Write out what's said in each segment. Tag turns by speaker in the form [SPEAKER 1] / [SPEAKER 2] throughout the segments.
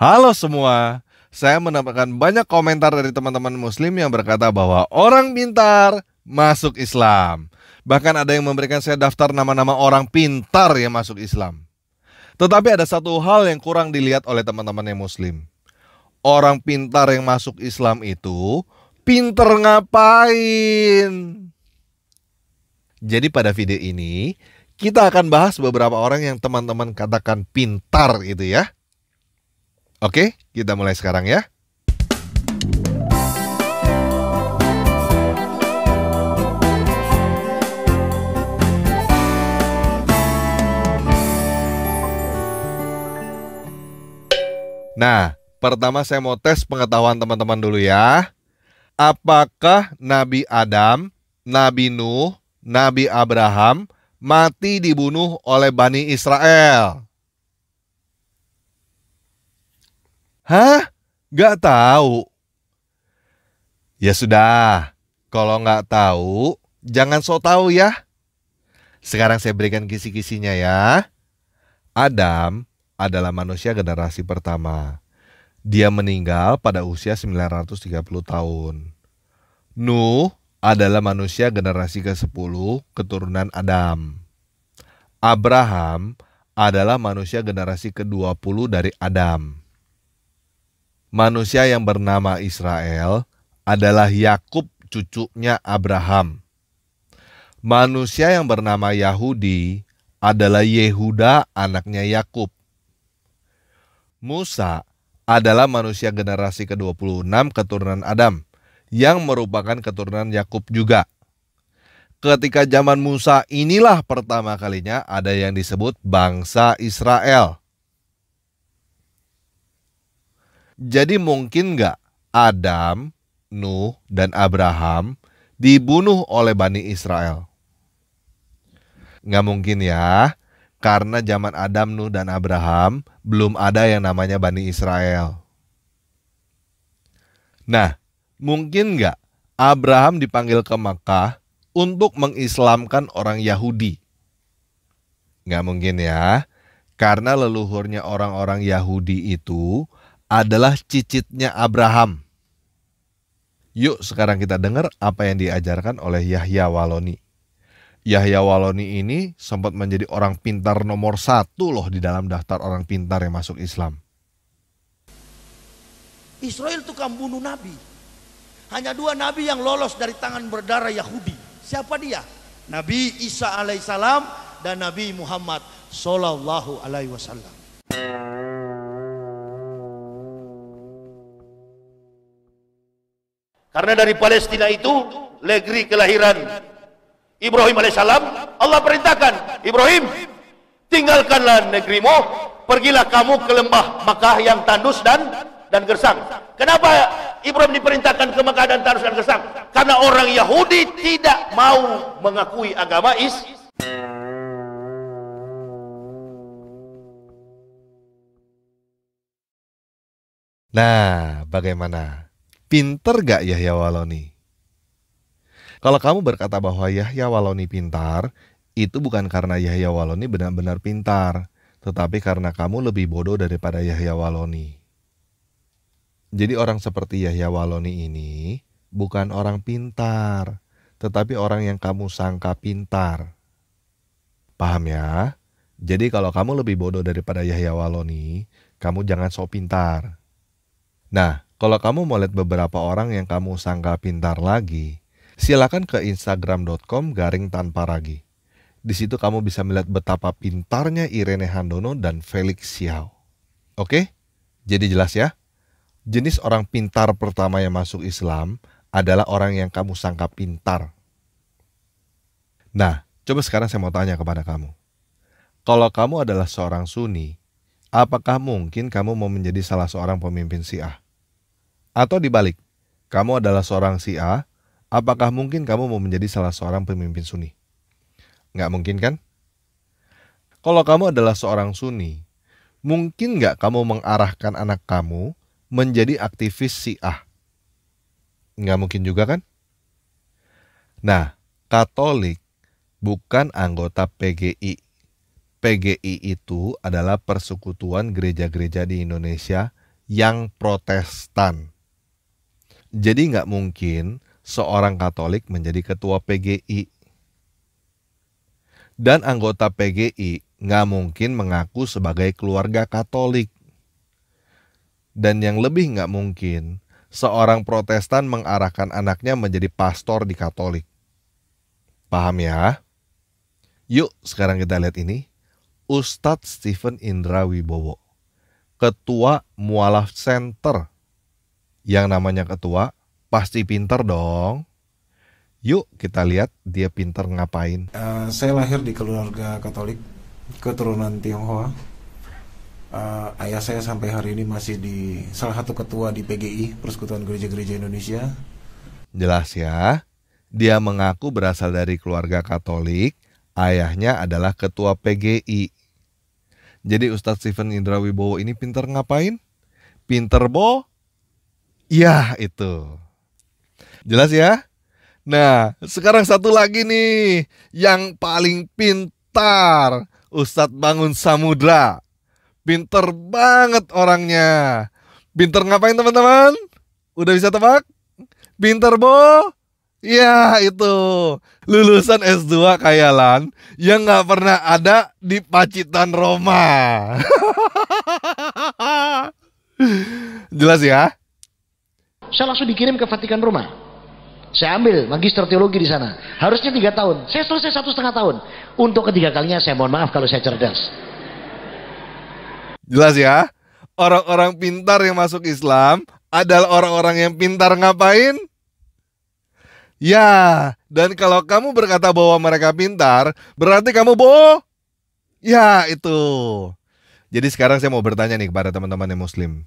[SPEAKER 1] Halo semua, saya mendapatkan banyak komentar dari teman-teman muslim yang berkata bahwa orang pintar masuk Islam. Bahkan ada yang memberikan saya daftar nama-nama orang pintar yang masuk Islam. Tetapi ada satu hal yang kurang dilihat oleh teman-teman yang muslim. Orang pintar yang masuk Islam itu pintar ngapain? Jadi pada video ini kita akan bahas beberapa orang yang teman-teman katakan pintar itu ya. Oke, kita mulai sekarang ya. Nah, pertama saya mau tes pengetahuan teman-teman dulu ya. Apakah Nabi Adam, Nabi Nuh, Nabi Abraham mati dibunuh oleh Bani Israel? Hah? Gak tahu? Ya sudah, kalau nggak tahu, jangan sok tahu ya. Sekarang saya berikan kisi-kisinya ya. Adam adalah manusia generasi pertama. Dia meninggal pada usia 930 tahun. Nuh adalah manusia generasi ke-10 keturunan Adam. Abraham adalah manusia generasi ke-20 dari Adam. Manusia yang bernama Israel adalah Yakub, cucunya Abraham. Manusia yang bernama Yahudi adalah Yehuda, anaknya Yakub. Musa adalah manusia generasi ke-26 keturunan Adam, yang merupakan keturunan Yakub juga. Ketika zaman Musa inilah pertama kalinya ada yang disebut bangsa Israel. Jadi mungkin nggak Adam, Nuh, dan Abraham dibunuh oleh Bani Israel? Nggak mungkin ya, karena zaman Adam, Nuh, dan Abraham belum ada yang namanya Bani Israel. Nah, mungkin nggak Abraham dipanggil ke Makkah untuk mengislamkan orang Yahudi? Nggak mungkin ya, karena leluhurnya orang-orang Yahudi itu adalah cicitnya Abraham. Yuk sekarang kita dengar apa yang diajarkan oleh Yahya Waloni. Yahya Waloni ini sempat menjadi orang pintar nomor 1 loh di dalam daftar orang pintar yang masuk Islam.
[SPEAKER 2] Israel tukang bunuh nabi. Hanya 2 nabi yang lolos dari tangan berdarah Yahudi. Siapa dia? Nabi Isa alaihissalam dan Nabi Muhammad sallallahu alaihi wasallam. Karena dari Palestina itu negeri kelahiran Ibrahim alaihissalam, Allah perintahkan, Ibrahim, tinggalkanlah negerimu, pergilah kamu ke lembah Makkah yang tandus dan gersang. Kenapa Ibrahim diperintahkan ke Makkah dan tandus dan gersang? Karena orang Yahudi tidak mau mengakui agama Islam.
[SPEAKER 1] Nah, bagaimana? Pinter gak Yahya Waloni? Kalau kamu berkata bahwa Yahya Waloni pintar, itu bukan karena Yahya Waloni benar-benar pintar, tetapi karena kamu lebih bodoh daripada Yahya Waloni. Jadi orang seperti Yahya Waloni ini bukan orang pintar, tetapi orang yang kamu sangka pintar. Paham ya? Jadi kalau kamu lebih bodoh daripada Yahya Waloni, kamu jangan sok pintar. Nah, kalau kamu mau lihat beberapa orang yang kamu sangka pintar lagi, silakan ke instagram.com/tanparagi. Di situ kamu bisa melihat betapa pintarnya Irene Handono dan Felix Xiao. Oke? Jadi jelas ya? Jenis orang pintar pertama yang masuk Islam adalah orang yang kamu sangka pintar. Nah, coba sekarang saya mau tanya kepada kamu. Kalau kamu adalah seorang Sunni, apakah mungkin kamu mau menjadi salah seorang pemimpin Syiah? Atau dibalik, kamu adalah seorang Syiah, apakah mungkin kamu mau menjadi salah seorang pemimpin Sunni? Nggak mungkin kan? Kalau kamu adalah seorang Sunni, mungkin nggak kamu mengarahkan anak kamu menjadi aktivis Syiah? Nggak mungkin juga kan? Nah, Katolik bukan anggota PGI. PGI itu adalah persekutuan gereja-gereja di Indonesia yang Protestan. Jadi nggak mungkin seorang Katolik menjadi ketua PGI. Dan anggota PGI nggak mungkin mengaku sebagai keluarga Katolik. Dan yang lebih nggak mungkin, seorang Protestan mengarahkan anaknya menjadi pastor di Katolik. Paham ya? Yuk sekarang kita lihat ini. Ustadz Stephen Indra Wibowo, Ketua Mualaf Center. Yang namanya ketua pasti pinter dong. Yuk kita lihat dia pinter ngapain.
[SPEAKER 3] Saya lahir di keluarga Katolik, keturunan Tionghoa. Ayah saya sampai hari ini masih di salah satu ketua di PGI, Persekutuan Gereja-Gereja Indonesia.
[SPEAKER 1] Jelas ya, dia mengaku berasal dari keluarga Katolik, ayahnya adalah ketua PGI. Jadi Ustadz Stephen Indra Wibowo ini pinter ngapain? Pinter Bo? Ya itu. Jelas ya? Nah sekarang satu lagi nih, yang paling pintar, Ustadz Bangun Samudra. Pinter banget orangnya. Pinter ngapain teman-teman? Udah bisa tebak? Pinter Bo? Ya itu, lulusan S2 Kayalan yang gak pernah ada di Pacitan Roma. Jelas ya?
[SPEAKER 4] Saya langsung dikirim ke Vatikan Roma. Saya ambil magister teologi di sana. Harusnya 3 tahun. Saya selesai 1,5 tahun. Untuk ketiga kalinya saya mohon maaf kalau saya cerdas.
[SPEAKER 1] Jelas ya? Orang-orang pintar yang masuk Islam adalah orang-orang yang pintar ngapain? Ya, dan kalau kamu berkata bahwa mereka pintar, berarti kamu bohong. Ya, itu. Jadi sekarang saya mau bertanya nih kepada teman-teman yang Muslim.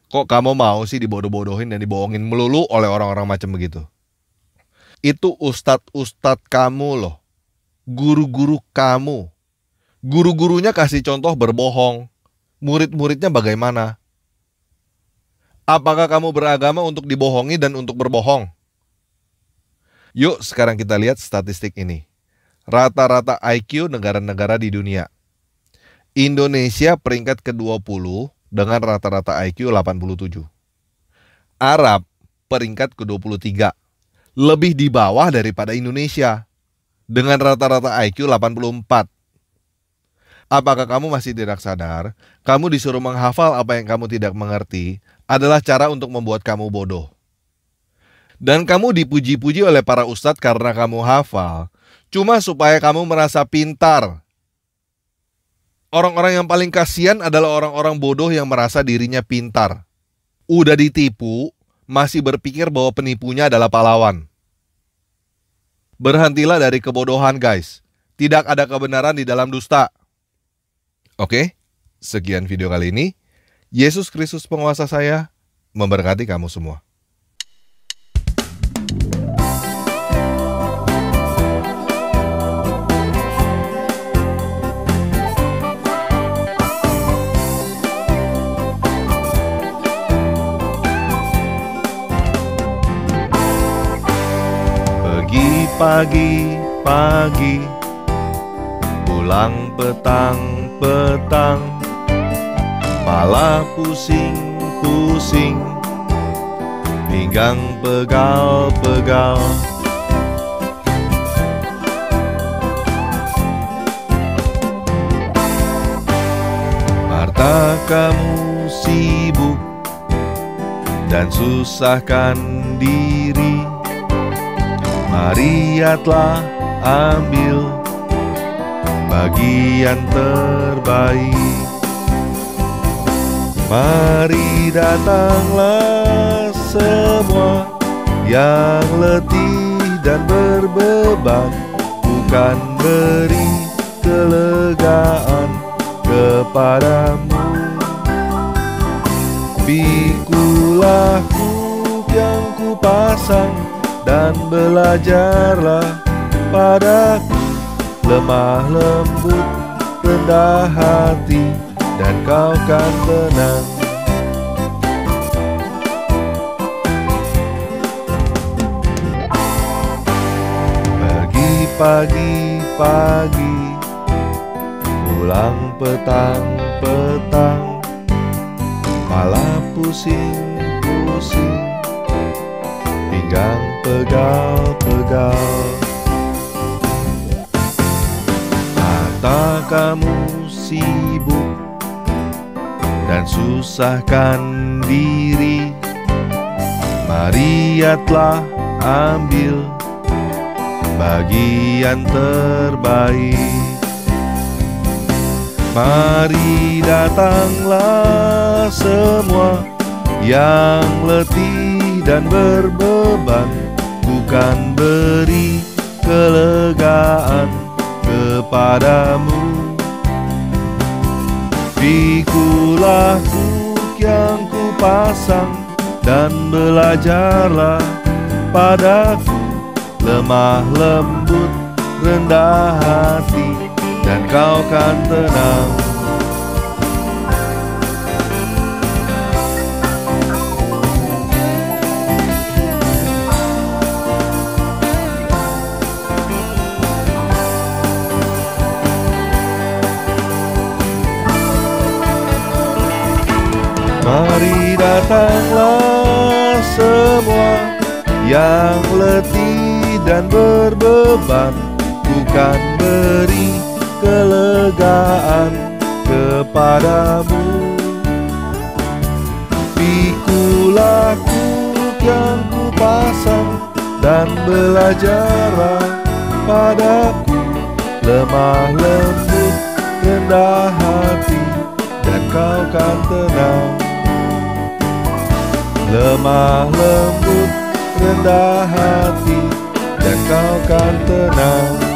[SPEAKER 1] Kok kamu mau sih dibodoh-bodohin dan dibohongin melulu oleh orang-orang macam begitu? Itu ustadz-ustadz kamu loh. Guru-guru kamu. Guru-gurunya kasih contoh berbohong. Murid-muridnya bagaimana? Apakah kamu beragama untuk dibohongi dan untuk berbohong? Yuk sekarang kita lihat statistik ini. Rata-rata IQ negara-negara di dunia. Indonesia peringkat ke-20 dengan rata-rata IQ 87. Arab peringkat ke-23. Lebih di bawah daripada Indonesia. Dengan rata-rata IQ 84. Apakah kamu masih tidak sadar? Kamu disuruh menghafal apa yang kamu tidak mengerti adalah cara untuk membuat kamu bodoh. Dan kamu dipuji-puji oleh para ustadz karena kamu hafal, cuma supaya kamu merasa pintar. Orang-orang yang paling kasihan adalah orang-orang bodoh yang merasa dirinya pintar. Udah ditipu, masih berpikir bahwa penipunya adalah pahlawan. Berhentilah dari kebodohan guys. Tidak ada kebenaran di dalam dusta. Oke, sekian video kali ini. Yesus Kristus penguasa saya memberkati kamu semua. Pagi-pagi, pulang petang-petang, malah pusing-pusing, pinggang pegal-pegal. Marta kamu sibuk dan susahkan diri, Maria telah ambil bagian terbaik. Mari datanglah semua yang letih dan berbeban, bukan beri kelegaan kepadamu. Pikulah kuk yang kupasang dan belajarlah padaku, lemah lembut, rendah hati, dan kau kan tenang. Pergi pagi-pagi, pulang petang-petang, malah pusing-pusing, pinggang pegal-pegal. Mata kamu sibuk dan susahkan diri, mari telah ambil bagian terbaik. Mari datanglah semua yang letih dan berbeban, bukan beri kelegaan kepadamu. Pikulah kuk yang kupasang dan belajarlah padaku, lemah lembut rendah hati, dan kau kan tenang. Mari datanglah semua yang letih dan berbeban, bukan beri kelegaan kepadamu. Pikulah kuk yang kupasang dan belajarlah padaku, lemah lembut rendah hati, dan kau kan tenang. Lemah lembut rendah hati, dan kau kan tenang.